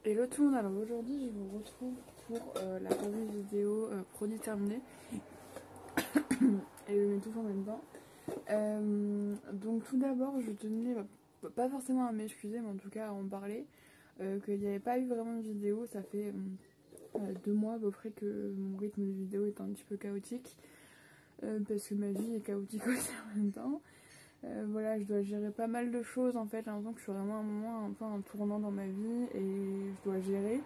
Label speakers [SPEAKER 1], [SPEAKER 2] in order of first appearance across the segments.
[SPEAKER 1] Hello tout le monde, alors aujourd'hui je vous retrouve pour la revue vidéo produit terminé et je mets tout en même temps. Donc tout d'abord je tenais, pas forcément à m'excuser mais en tout cas à en parler, qu'il n'y avait pas eu vraiment de vidéo. Ça fait 2 mois à peu près que mon rythme de vidéo est un petit peu chaotique, parce que ma vie est chaotique aussi en même temps. Voilà, je dois gérer pas mal de choses en fait. J'ai l'impression que je suis vraiment à un moment, un peu un tournant dans ma vie et je dois gérer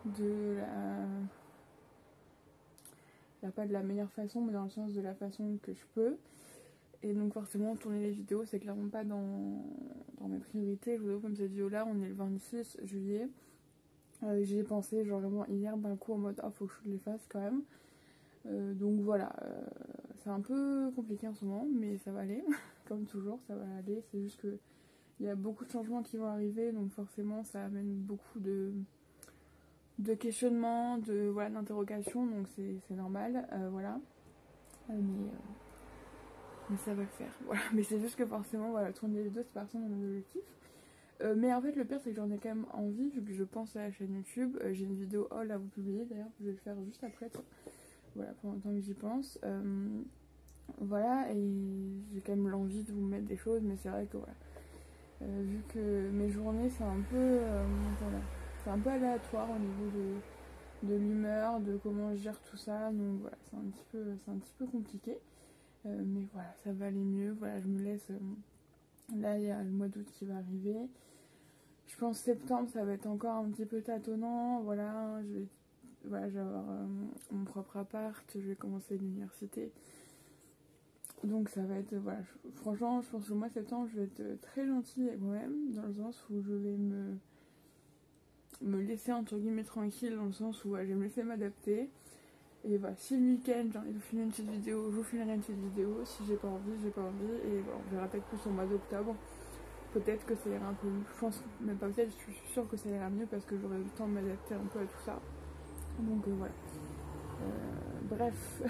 [SPEAKER 1] de pas de la meilleure façon, mais dans le sens de la façon que je peux. Et donc forcément tourner les vidéos c'est clairement pas dans mes priorités. Je vous avoue, comme cette vidéo là, on est le 26 juillet. J'y ai pensé genre vraiment hier d'un coup en mode ah faut que je les fasse quand même. Donc voilà, c'est un peu compliqué en ce moment mais ça va aller. Comme toujours ça va aller, c'est juste que il y a beaucoup de changements qui vont arriver, donc forcément ça amène beaucoup de questionnements, d'interrogations, donc c'est normal, voilà. Mais ça va le faire, voilà. Mais c'est juste que forcément, voilà, tourner les vidéos c'est pas forcément mon objectif. Mais en fait le pire c'est que j'en ai quand même envie, vu que je pense à la chaîne YouTube. J'ai une vidéo haul à vous publier d'ailleurs, je vais le faire juste après, voilà, pendant le temps que j'y pense. Voilà, et j'ai quand même l'envie de vous mettre des choses, mais c'est vrai que voilà. Vu que mes journées c'est un peu voilà, c'est un peu aléatoire au niveau de l'humeur, de comment je gère tout ça, donc voilà, c'est un petit peu compliqué, mais voilà, ça va aller mieux. Voilà, je me laisse, là il y a le mois d'août qui va arriver, je pense septembre ça va être encore un petit peu tâtonnant, voilà, je vais avoir mon propre appart, je vais commencer l'université. Donc ça va être, voilà, franchement je pense que le mois de septembre je vais être très gentille avec moi-même, dans le sens où je vais me laisser entre guillemets tranquille, dans le sens où je vais me laisser m'adapter. Et voilà, si le week-end j'ai envie de filmer une petite vidéo, je vous filmerai une petite vidéo. Si j'ai pas envie, j'ai pas envie. Et voilà, on verra peut-être plus au mois d'octobre. Peut-être que ça ira un peu mieux. Je pense même pas peut-être, je suis sûre que ça ira mieux parce que j'aurai eu le temps de m'adapter un peu à tout ça. Donc voilà. Bref.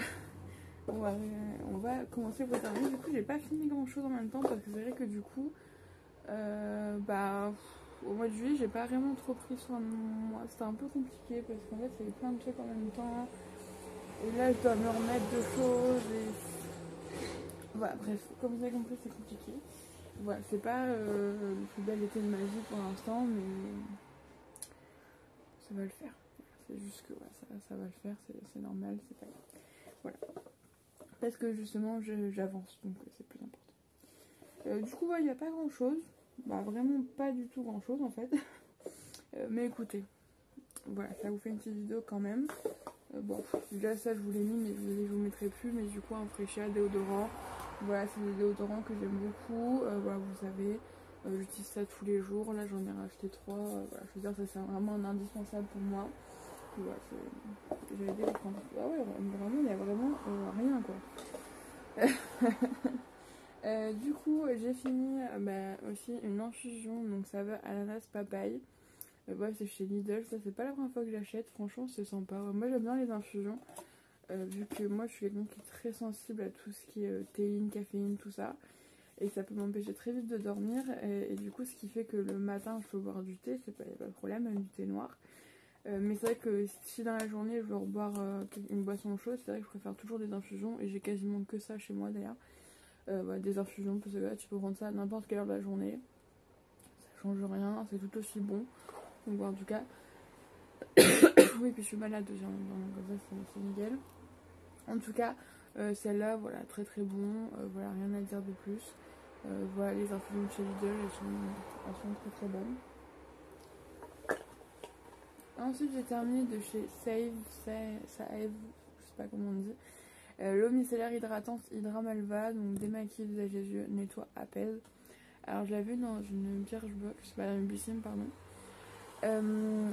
[SPEAKER 1] On va commencer pour terminer. Du coup, j'ai pas fini grand chose en même temps parce que c'est vrai que du coup, au mois de juillet, j'ai pas vraiment trop pris soin de moi. C'était un peu compliqué parce qu'en fait, il y avait plein de trucs en même temps. Et là, je dois me remettre de choses. Et voilà, bref, comme vous avez compris, c'est compliqué. Voilà, c'est pas le plus bel été de ma vie pour l'instant, mais ça va le faire. C'est juste que ça va le faire, c'est normal, c'est pas grave. Voilà. Parce que justement j'avance, donc c'est plus important. Du coup il n'y a pas grand chose, vraiment pas du tout grand chose en fait. Mais écoutez, voilà, ça vous fait une petite vidéo quand même. Bon, déjà ça je vous l'ai mis mais je vous mettrai plus, mais du coup un fraîcheur déodorant. Voilà, c'est des déodorants que j'aime beaucoup. Voilà, vous savez, j'utilise ça tous les jours. Là j'en ai racheté 3. Voilà, je veux dire, ça c'est vraiment un indispensable pour moi. Voilà, j'avais dit prendre. Ah ouais, vraiment, il n'y a vraiment rien quoi. Du coup, j'ai fini aussi une infusion, donc ça va ananas papaye. C'est chez Lidl, ça c'est pas la première fois que j'achète, franchement c'est sympa. Moi j'aime bien les infusions, vu que moi je suis quelqu'un qui est très sensible à tout ce qui est théine, caféine, tout ça. Et ça peut m'empêcher très vite de dormir, et du coup ce qui fait que le matin je peux boire du thé, c'est pas de problème, même du thé noir. Mais c'est vrai que si dans la journée je veux boire une boisson chaude, c'est vrai que je préfère toujours des infusions, et j'ai quasiment que ça chez moi d'ailleurs. Des infusions, parce que là tu peux prendre ça à n'importe quelle heure de la journée, ça change rien, c'est tout aussi bon. Donc en tout cas, oui, puis je suis malade aussi, donc comme ça c'est nickel. En tout cas, celle-là, voilà, très très bon, voilà, rien à dire de plus. Voilà, les infusions de chez Lidl, elles sont très très bonnes. Ensuite, j'ai terminé de chez Save, je sais pas comment on dit. L'eau micellaire hydratante Hydramalva, donc démaquille, visage des yeux, nettoie, apaise. Alors, je l'ai vu dans une Birchbox, pas une Bicime, pardon.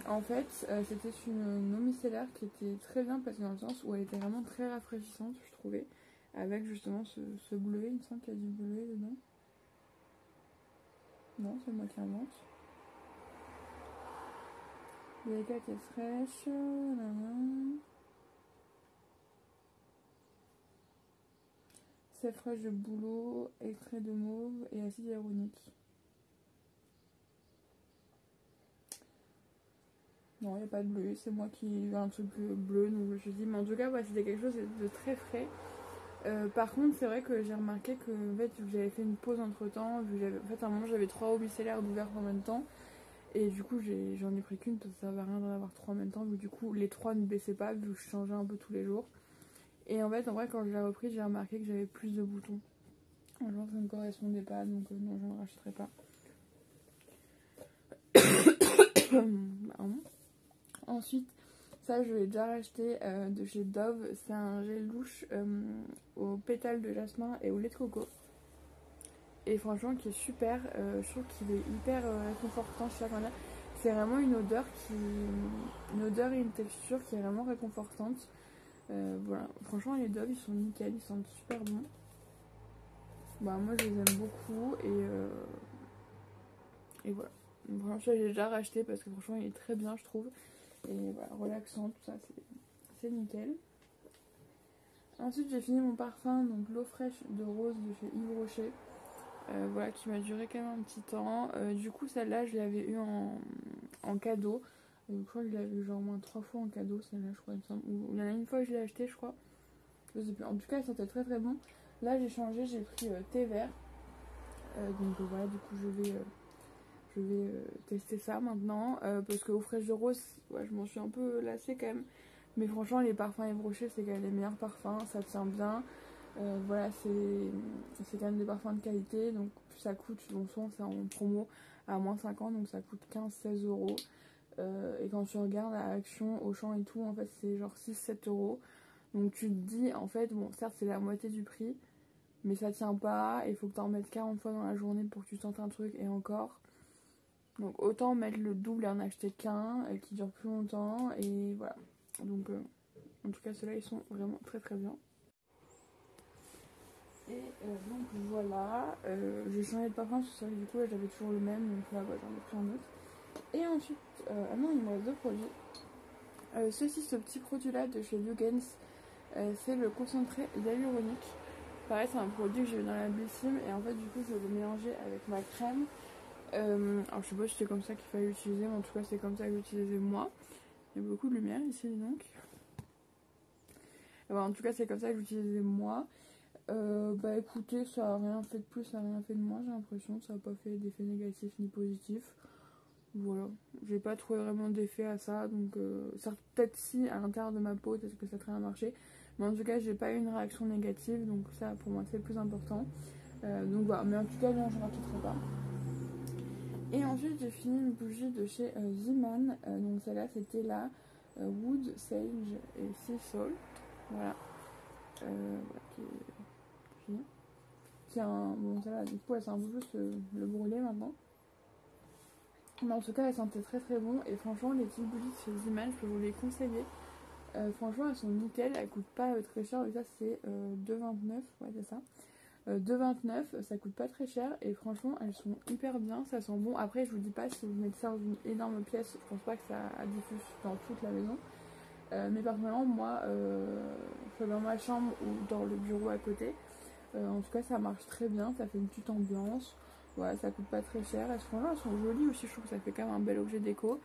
[SPEAKER 1] En fait, c'était une eau micellaire qui était très bien parce que dans le sens où elle était vraiment très rafraîchissante, je trouvais, avec justement ce bleuet. Il me semble qu'il y a du bleuet dedans. Non, c'est moi qui invente. Délicate et fraîche. Sève fraîche de bouleau, extrait de mauve et acide hyaluronique. Non, il n'y a pas de bleu, c'est moi qui veux un truc bleu, donc je me suis dit, mais en tout cas, ouais, c'était quelque chose de très frais. Par contre, c'est vrai que j'ai remarqué que en fait, j'avais fait une pause entre temps, en fait, à un moment, j'avais 3 hobbies stellaires d'ouvertes en même temps, et du coup, j'en ai pris qu'une parce que ça servait à rien d'en avoir 3 en même temps, vu que du coup, les 3 ne baissaient pas, vu que je changeais un peu tous les jours. Et en fait, en vrai, quand je l'ai repris, j'ai remarqué que j'avais plus de boutons. Genre, ça ne me correspondait pas, donc non, je ne rachèterai pas. Pardon. Ensuite, ça, je l'ai déjà racheté de chez Dove. C'est un gel douche aux pétales de jasmin et au lait de coco. Et franchement, qui est super. Je trouve qu'il est hyper réconfortant. Je sais pas comment dire. C'est vraiment une odeur et une texture qui est vraiment réconfortante. Voilà. Franchement, les Dove, ils sont nickel. Ils sentent super bons. Bah, moi, je les aime beaucoup. Et voilà. Donc, franchement, j'ai déjà racheté parce que franchement, il est très bien, je trouve. Et voilà, relaxant, tout ça, c'est nickel. Ensuite, j'ai fini mon parfum, donc l'eau fraîche de rose de chez Yves Rocher. Voilà, qui m'a duré quand même un petit temps. Du coup, celle-là, je l'avais eu en cadeau. Je crois que je l'avais eu genre au moins 3 fois en cadeau, celle-là, je crois, il me semble. Ou il y en a une fois que je l'ai acheté, je crois. Je sais plus. En tout cas, elle sentait très très bon. Là, j'ai changé, j'ai pris thé vert. Donc voilà, du coup, je vais tester ça maintenant. Parce que eau fraîche de rose, ouais, je m'en suis un peu lassée quand même. Mais franchement, les parfums Yves Rocher, c'est quand même les meilleurs parfums. Ça tient bien. Voilà, c'est quand même des parfums de qualité. Donc ça coûte, bon souvent c'est en promo à moins 50, donc ça coûte 15-16 euros. Et quand tu regardes à Action, Auchan et tout, en fait c'est genre 6-7 euros. Donc tu te dis, en fait, bon certes c'est la moitié du prix, mais ça tient pas. Il faut que tu en mettes 40 fois dans la journée pour que tu sentes un truc et encore. Donc autant mettre le double et en acheter qu'un qui dure plus longtemps. Et voilà. Donc en tout cas ceux-là ils sont vraiment très très bien. Et donc voilà, j'ai changé de parfum parce que du coup j'avais toujours le même, donc là bah, j'en ai pris un autre. Et ensuite, ah non, il me reste deux produits. Ce petit produit là de chez Lugens, c'est le concentré hyaluronique. Pareil, c'est un produit que j'ai eu dans la Blissim et en fait du coup je vais le mélanger avec ma crème. Alors je sais pas si c'est comme ça qu'il fallait l'utiliser, mais en tout cas c'est comme ça que j'utilisais moi. Il y a beaucoup de lumière ici donc. Bah, en tout cas c'est comme ça que j'utilisais moi. Bah écoutez, ça a rien fait de plus, ça a rien fait de moins, j'ai l'impression. Ça n'a pas fait d'effet négatif ni positif. Voilà, j'ai pas trouvé vraiment d'effet à ça, donc peut-être si à l'intérieur de ma peau, peut-être que ça a très bien marché. Mais en tout cas, j'ai pas eu une réaction négative, donc ça pour moi c'est le plus important. Donc voilà, mais en tout cas, non, je ne rachèterai pas. Et ensuite, j'ai fini une bougie de chez Zeeman. Donc celle-là, c'était la Wood, Sage et Sea Salt. Voilà. Voilà qui est finie. Tiens, bon, celle-là, du coup, elle sent un peu plus le brûler maintenant. Mais en tout cas, elles sentaient très très bon. Et franchement, les petites bougies de chez Zeeman, je peux vous les conseiller. Franchement, elles sont nickel. Elles coûtent pas très cher. Et ça, c'est 2,29. Ouais, c'est ça. 2,29. Ça coûte pas très cher. Et franchement, elles sont hyper bien. Ça sent bon. Après, je vous dis pas si vous mettez ça dans une énorme pièce. Je pense pas que ça diffuse dans toute la maison. Mais personnellement, moi, soit dans ma chambre ou dans le bureau à côté. En tout cas, ça marche très bien. Ça fait une petite ambiance. Voilà, ça coûte pas très cher. Elles sont jolies aussi. Je trouve que ça fait quand même un bel objet déco.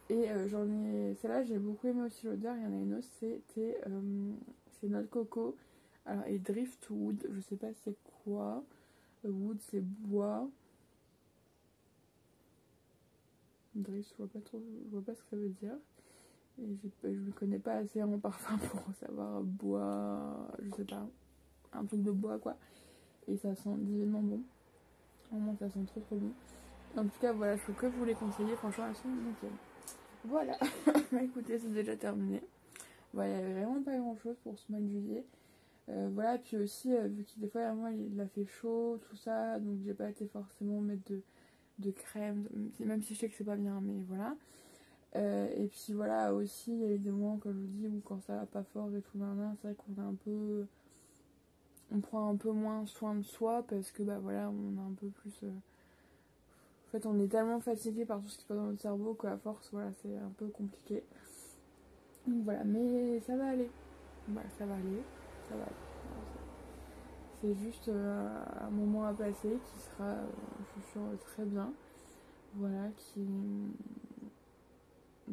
[SPEAKER 1] Et j'en ai. Celle-là, j'ai beaucoup aimé aussi l'odeur. Il y en a une autre, c'est notre coco. Alors, et Driftwood, je sais pas c'est quoi. Wood, c'est bois. Drift, je vois pas ce que ça veut dire. Et je ne connais pas assez en parfum pour savoir bois, je sais pas, un truc de bois quoi. Et ça sent divinement bon. Vraiment, ça sent trop trop bon. En tout cas, voilà, je peux que vous les conseiller. Franchement, elles sont nickel. Voilà. Écoutez, c'est déjà terminé. Voilà, il n'y avait vraiment pas grand chose pour ce mois de juillet. Voilà, puis aussi, vu que des fois, moi, il a fait chaud, tout ça, donc j'ai pas été forcément mettre de crème, même si je sais que c'est pas bien, mais voilà. Et puis voilà, aussi, il y a eu des moments, comme je vous dis, où quand ça va pas fort et tout, c'est vrai qu'on a un peu. On prend un peu moins soin de soi parce que, bah voilà, on a un peu plus. En fait, on est tellement fatigué par tout ce qui passe dans notre cerveau qu'à force, voilà, c'est un peu compliqué. Donc voilà, mais ça va aller. Voilà, ça va aller. Ça va aller. C'est juste un moment à passer qui sera, je suis sûre, très bien. Voilà, qui.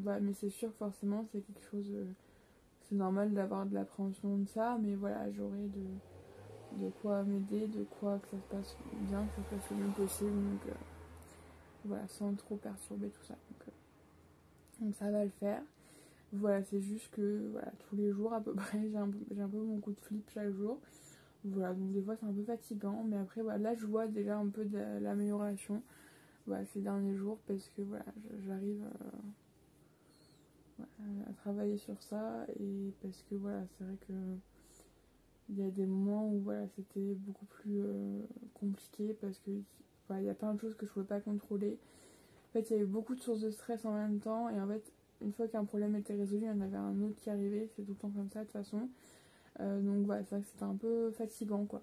[SPEAKER 1] voilà, mais c'est sûr, forcément, c'est quelque chose. C'est normal d'avoir de l'appréhension de ça, mais voilà, j'aurai de quoi m'aider, de quoi que ça se passe bien, que ça se passe le mieux possible. Donc voilà, sans trop perturber tout ça. Donc ça va le faire. Voilà, c'est juste que voilà, tous les jours à peu près, j'ai un peu mon coup de flip chaque jour. Voilà, donc des fois c'est un peu fatigant, mais après voilà, là je vois déjà un peu de l'amélioration voilà, ces derniers jours parce que voilà, j'arrive voilà, à travailler sur ça et parce que voilà, c'est vrai que il y a des moments où voilà, c'était beaucoup plus compliqué parce que voilà, il y a plein de choses que je pouvais pas contrôler. En fait, il y a eu beaucoup de sources de stress en même temps et en fait, une fois qu'un problème était résolu, il y en avait un autre qui arrivait, c'est tout le temps comme ça de toute façon. Donc voilà, c'est vrai que c'était un peu fatigant quoi.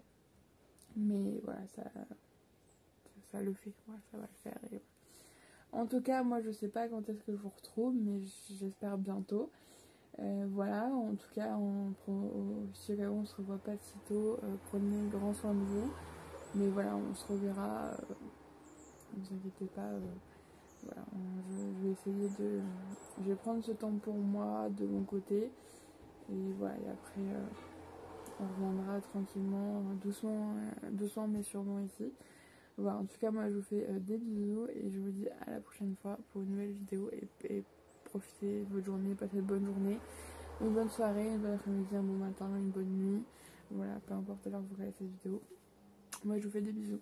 [SPEAKER 1] Mais voilà, ça le fait, voilà, ça va le faire. Et voilà. En tout cas, moi je sais pas quand est-ce que je vous retrouve, mais j'espère bientôt. Voilà, en tout cas, si on se revoit pas de sitôt, prenez grand soin de vous. Mais voilà, on se reverra, ne vous inquiétez pas. Voilà, je vais essayer de. Je vais prendre ce temps pour moi de mon côté. Et voilà, et après, on reviendra tranquillement, doucement, doucement mais sûrement ici. Voilà, en tout cas, moi je vous fais des bisous et je vous dis à la prochaine fois pour une nouvelle vidéo. Et profitez de votre journée, passez une bonne journée, une bonne soirée, une bonne après-midi, un bon matin, une bonne nuit. Voilà, peu importe l'heure que vous regardez cette vidéo. Moi je vous fais des bisous.